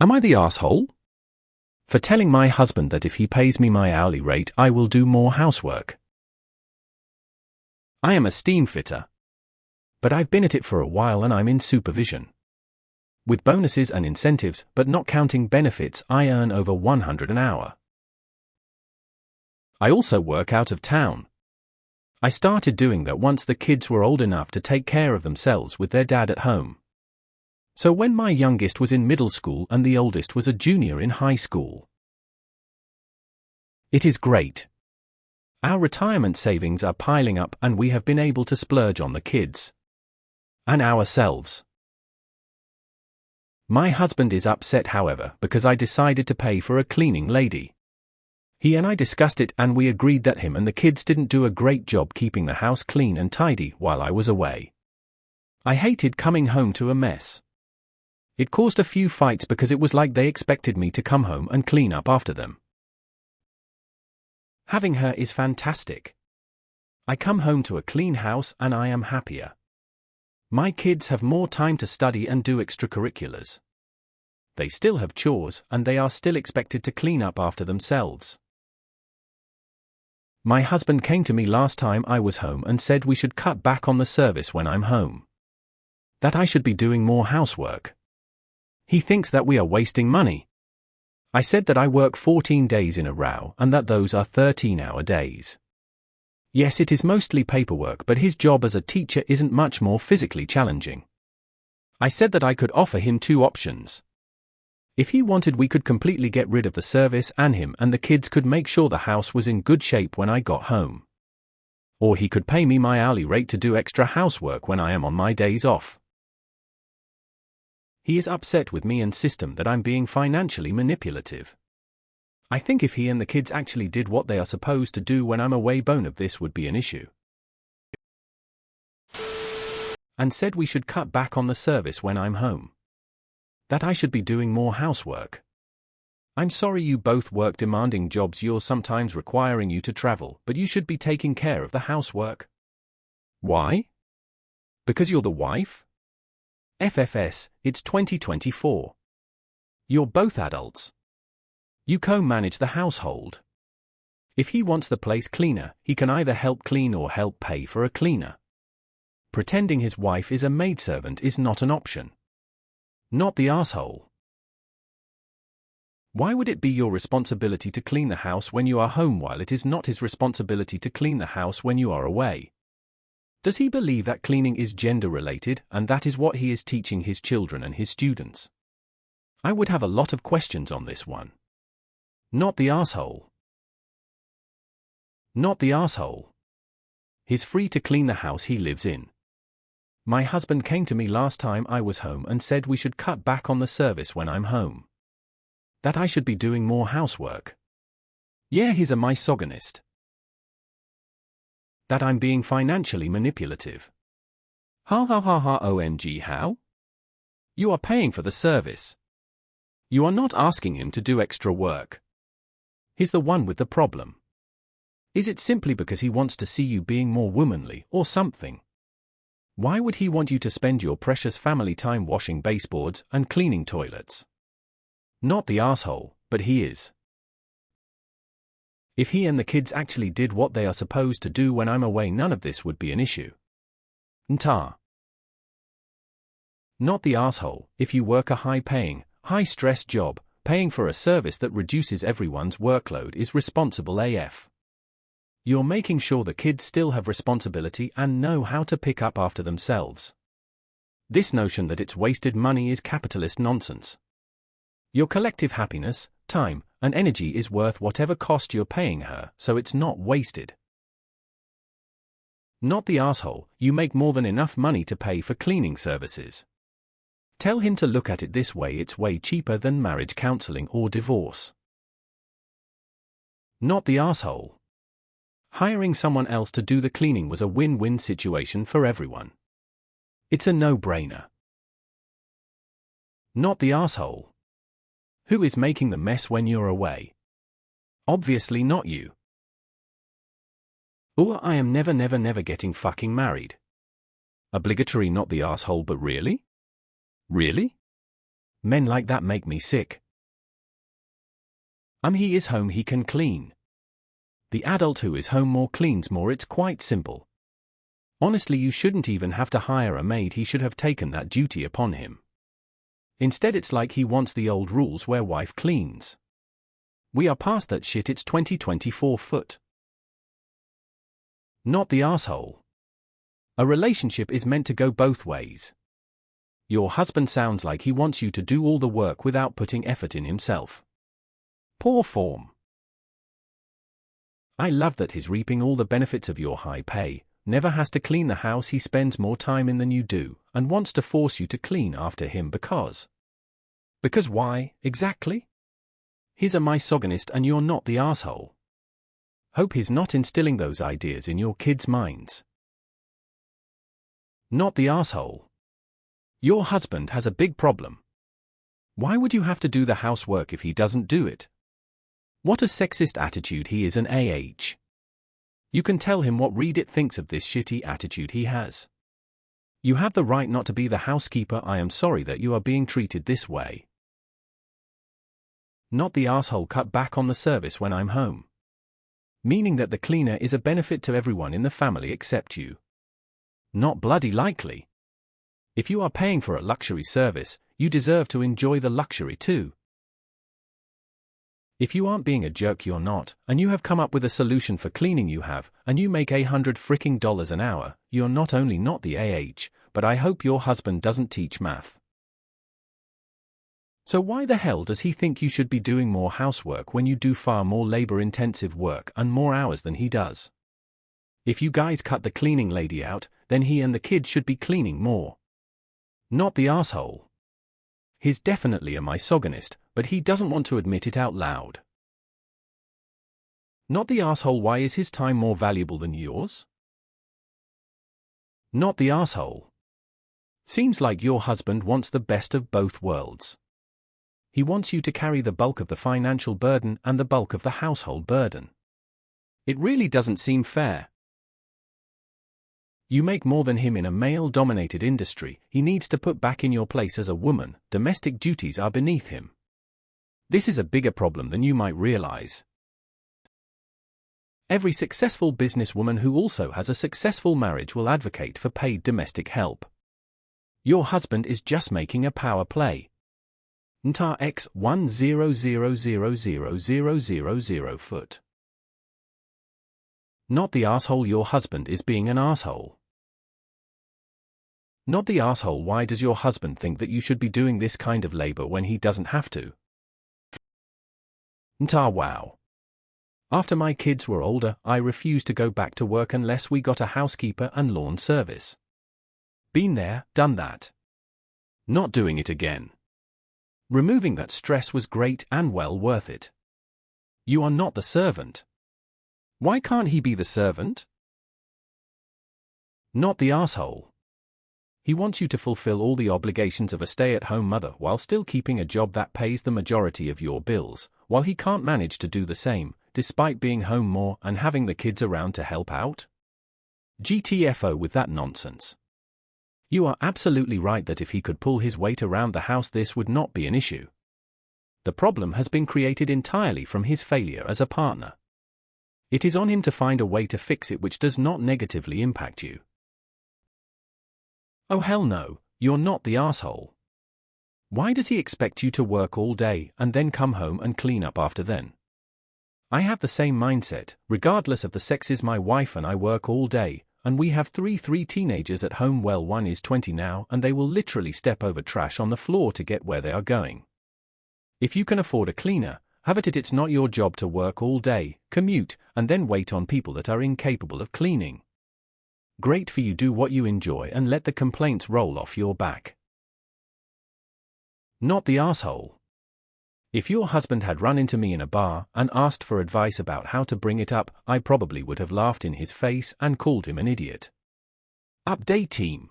Am I the asshole? For telling my husband that if he pays me my hourly rate, I will do more housework. I am a steam fitter. But I've been at it for a while and I'm in supervision. With bonuses and incentives, but not counting benefits, I earn over 100 an hour. I also work out of town. I started doing that once the kids were old enough to take care of themselves with their dad at home. So when my youngest was in middle school and the oldest was a junior in high school. It is great. Our retirement savings are piling up and we have been able to splurge on the kids. And ourselves. My husband is upset, however, because I decided to pay for a cleaning lady. He and I discussed it and we agreed that him and the kids didn't do a great job keeping the house clean and tidy while I was away. I hated coming home to a mess. It caused a few fights because it was like they expected me to come home and clean up after them. Having her is fantastic. I come home to a clean house and I am happier. My kids have more time to study and do extracurriculars. They still have chores and they are still expected to clean up after themselves. My husband came to me last time I was home and said we should cut back on the service when I'm home. That I should be doing more housework. He thinks that we are wasting money. I said that I work 14 days in a row and that those are 13-hour days. Yes, it is mostly paperwork, but his job as a teacher isn't much more physically challenging. I said that I could offer him two options. If he wanted, we could completely get rid of the service and him and the kids could make sure the house was in good shape when I got home. Or he could pay me my hourly rate to do extra housework when I am on my days off. He is upset with me and system that I'm being financially manipulative. I think if he and the kids actually did what they are supposed to do when I'm away, bone of this would be an issue. And said we should cut back on the service when I'm home. That I should be doing more housework. I'm sorry you both work demanding jobs, you're sometimes requiring you to travel, but you should be taking care of the housework. Why? Because you're the wife? FFS, it's 2024. You're both adults. You co-manage the household. If he wants the place cleaner, he can either help clean or help pay for a cleaner. Pretending his wife is a maidservant is not an option. Not the asshole. Why would it be your responsibility to clean the house when you are home while it is not his responsibility to clean the house when you are away? Does he believe that cleaning is gender-related and that is what he is teaching his children and his students? I would have a lot of questions on this one. Not the asshole. Not the asshole. He's free to clean the house he lives in. My husband came to me last time I was home and said we should cut back on the service when I'm home. That I should be doing more housework. Yeah, he's a misogynist. That I'm being financially manipulative. Ha ha ha ha, OMG, how? You are paying for the service. You are not asking him to do extra work. He's the one with the problem. Is it simply because he wants to see you being more womanly or something? Why would he want you to spend your precious family time washing baseboards and cleaning toilets? Not the asshole, but he is. If he and the kids actually did what they are supposed to do when I'm away, none of this would be an issue. Nta. Not the asshole. If you work a high-paying, high-stress job, paying for a service that reduces everyone's workload is responsible AF. You're making sure the kids still have responsibility and know how to pick up after themselves. This notion that it's wasted money is capitalist nonsense. Your collective happiness, time, and energy is worth whatever cost you're paying her, so it's not wasted. Not the asshole. You make more than enough money to pay for cleaning services. Tell him to look at it this way: it's way cheaper than marriage counseling or divorce. Not the asshole. Hiring someone else to do the cleaning was a win-win situation for everyone. It's a no-brainer. Not the asshole. Who is making the mess when you're away? Obviously not you. Or I am never getting fucking married. Obligatory. Not the asshole, but really? Really? Men like that make me sick. He is home, he can clean. The adult who is home more cleans more, it's quite simple. Honestly, you shouldn't even have to hire a maid, he should have taken that duty upon him. Instead it's like he wants the old rules where wife cleans. We are past that shit, it's 2024 foot. Not the asshole. A relationship is meant to go both ways. Your husband sounds like he wants you to do all the work without putting effort in himself. Poor form. I love that he's reaping all the benefits of your high pay, never has to clean the house, he spends more time in than you do, and wants to force you to clean after him because why, exactly? He's a misogynist and you're not the asshole. Hope he's not instilling those ideas in your kids' minds. Not the asshole. Your husband has a big problem. Why would you have to do the housework if he doesn't do it? What a sexist attitude, he is an AH. You can tell him what Reddit thinks of this shitty attitude he has. You have the right not to be the housekeeper, I am sorry that you are being treated this way. Not the asshole, cut back on the service when I'm home. Meaning that the cleaner is a benefit to everyone in the family except you. Not bloody likely. If you are paying for a luxury service, you deserve to enjoy the luxury too. If you aren't being a jerk, you're not, and you have come up with a solution for cleaning you have, and you make $100 an hour, you're not only not the AH, but I hope your husband doesn't teach math. So why the hell does he think you should be doing more housework when you do far more labor-intensive work and more hours than he does? If you guys cut the cleaning lady out, then he and the kids should be cleaning more. Not the asshole. He's definitely a misogynist, but he doesn't want to admit it out loud. Not the asshole, why is his time more valuable than yours? Not the asshole. Seems like your husband wants the best of both worlds. He wants you to carry the bulk of the financial burden and the bulk of the household burden. It really doesn't seem fair. You make more than him in a male-dominated industry, he needs to put back in your place as a woman, domestic duties are beneath him. This is a bigger problem than you might realize. Every successful businesswoman who also has a successful marriage will advocate for paid domestic help. Your husband is just making a power play. NTAR X 100000000 foot. Not the asshole, your husband is being an asshole. Not the asshole, why does your husband think that you should be doing this kind of labor when he doesn't have to? NTAR wow. After my kids were older, I refused to go back to work unless we got a housekeeper and lawn service. Been there, done that. Not doing it again. Removing that stress was great and well worth it. You are not the servant. Why can't he be the servant? Not the asshole. He wants you to fulfill all the obligations of a stay-at-home mother while still keeping a job that pays the majority of your bills, while he can't manage to do the same, despite being home more and having the kids around to help out? GTFO with that nonsense. You are absolutely right that if he could pull his weight around the house, this would not be an issue. The problem has been created entirely from his failure as a partner. It is on him to find a way to fix it which does not negatively impact you. Oh hell no, you're not the asshole. Why does he expect you to work all day and then come home and clean up after then? I have the same mindset, regardless of the sexes. My wife and I work all day, and we have three teenagers at home. Well, one is 20 now and they will literally step over trash on the floor to get where they are going. If you can afford a cleaner, have it. It's not your job to work all day, commute, and then wait on people that are incapable of cleaning. Great for you, do what you enjoy and let the complaints roll off your back. Not the asshole. If your husband had run into me in a bar and asked for advice about how to bring it up, I probably would have laughed in his face and called him an idiot. Update team.